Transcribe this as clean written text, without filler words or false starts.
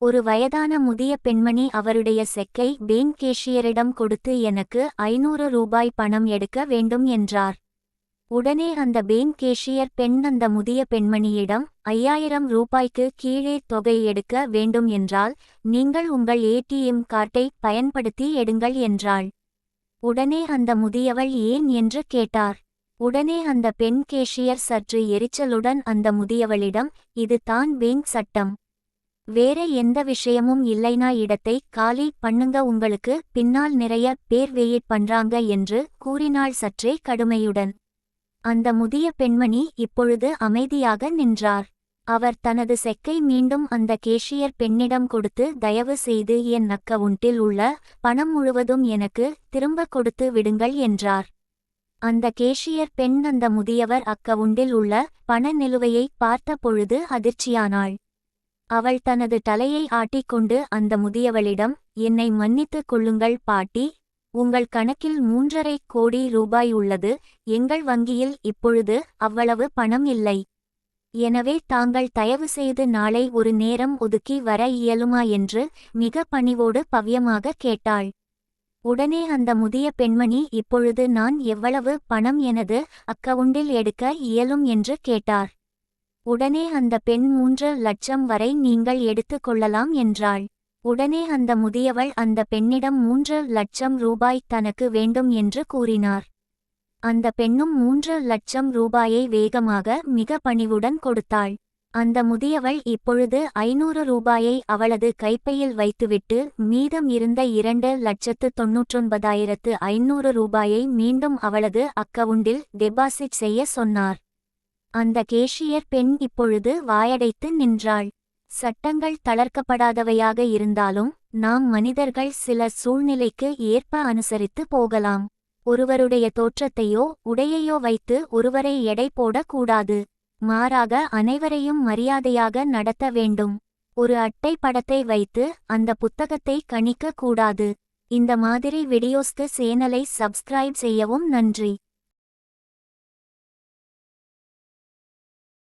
ஒரு வயதான முதிய பெண்மணி அவருடைய செக்கை பேங்க் கேஷியரிடம் கொடுத்து எனக்கு 500 ரூபாய் பணம் எடுக்க வேண்டும் என்றார். உடனே அந்த பேங்க் கேஷியர் பெண் அந்த முதிய பெண்மணியிடம் 5000 ரூபாய்க்கு கீழே தொகை எடுக்க வேண்டும் என்றால் நீங்கள் உங்கள் ஏடிஎம் கார்டை பயன்படுத்தி எடுங்கள் என்றாள். உடனே அந்த முதியவள் ஏன் என்று கேட்டார். உடனே அந்த பெண் கேஷியர் சற்று எரிச்சலுடன் அந்த முதியவளிடம், இது தான் பேங்க் சட்டம், வேற எந்த விஷயமும் இல்லைனா இடத்தை காலி பண்ணுங்க, உங்களுக்கு பின்னால் நிறைய பேர் வெயிட் பண்றாங்க என்று கூறினாள் சற்றே கடுமையுடன். அந்த முதிய பெண்மணி இப்பொழுது அமைதியாக நின்றார். அவர் தனது செக்கை மீண்டும் அந்த கேஷியர் பெண்ணிடம் கொடுத்து, தயவு செய்து என் அக்கவுண்டில் உள்ள பணம் முழுவதும் எனக்கு திரும்ப கொடுத்து விடுங்கள் என்றார். அந்த கேஷியர் பெண் அந்த முதியவர் அக்கவுண்டில் உள்ள பண நிலுவையை பார்த்த பொழுது அதிர்ச்சியானாள். அவள் தனது தலையை ஆட்டிக்கொண்டு அந்த முதியவளிடம், என்னை மன்னித்துக் கொள்ளுங்கள் பாட்டி, உங்கள் கணக்கில் 3.5 கோடி ரூபாய் உள்ளது, எங்கள் வங்கியில் இப்பொழுது அவ்வளவு பணம் இல்லை. எனவே தாங்கள் தயவு செய்து நாளை ஒரு நேரம் ஒதுக்கி வர இயலுமா என்று மிக பணிவோடு பவ்யமாக கேட்டாள். உடனே அந்த முதிய பெண்மணி, இப்பொழுது நான் எவ்வளவு பணம் எனது அக்கவுண்டில் எடுக்க இயலும் என்று கேட்டார். உடனே அந்த பெண் 3 லட்சம் வரை நீங்கள் எடுத்துக் கொள்ளலாம் என்றாள். உடனே அந்த முதியவள் அந்த பெண்ணிடம் 3 லட்சம் ரூபாய் தனக்கு வேண்டும் என்று கூறினார். அந்த பெண்ணும் 3 லட்சம் ரூபாயை வேகமாக மிக பணிவுடன் கொடுத்தாள். அந்த முதியவள் இப்பொழுது 500 ரூபாயை அவளது கைப்பையில் வைத்துவிட்டு மீதம் இருந்த 2,99,500 ரூபாயை மீண்டும் அவளது அக்கவுண்டில் டெபாசிட் செய்ய சொன்னார். அந்த கேஷியர் பெண் இப்பொழுது வாயடைத்து நின்றாள். சட்டங்கள் தளர்க்கப்படாதவையாக இருந்தாலும் நாம் மனிதர்கள் சில சூழ்நிலைக்கு ஏற்ப அனுசரித்து போகலாம். ஒருவருடைய தோற்றத்தையோ உடையையோ வைத்து ஒருவரை எடை போடக்கூடாது. மாறாக அனைவரையும் மரியாதையாக நடத்த வேண்டும். ஒரு அட்டை படத்தை வைத்து அந்த புத்தகத்தை கணிக்க கூடாது. இந்த மாதிரி வீடியோஸ்க்கு சேனலை சப்ஸ்கிரைப் செய்யவும். நன்றி.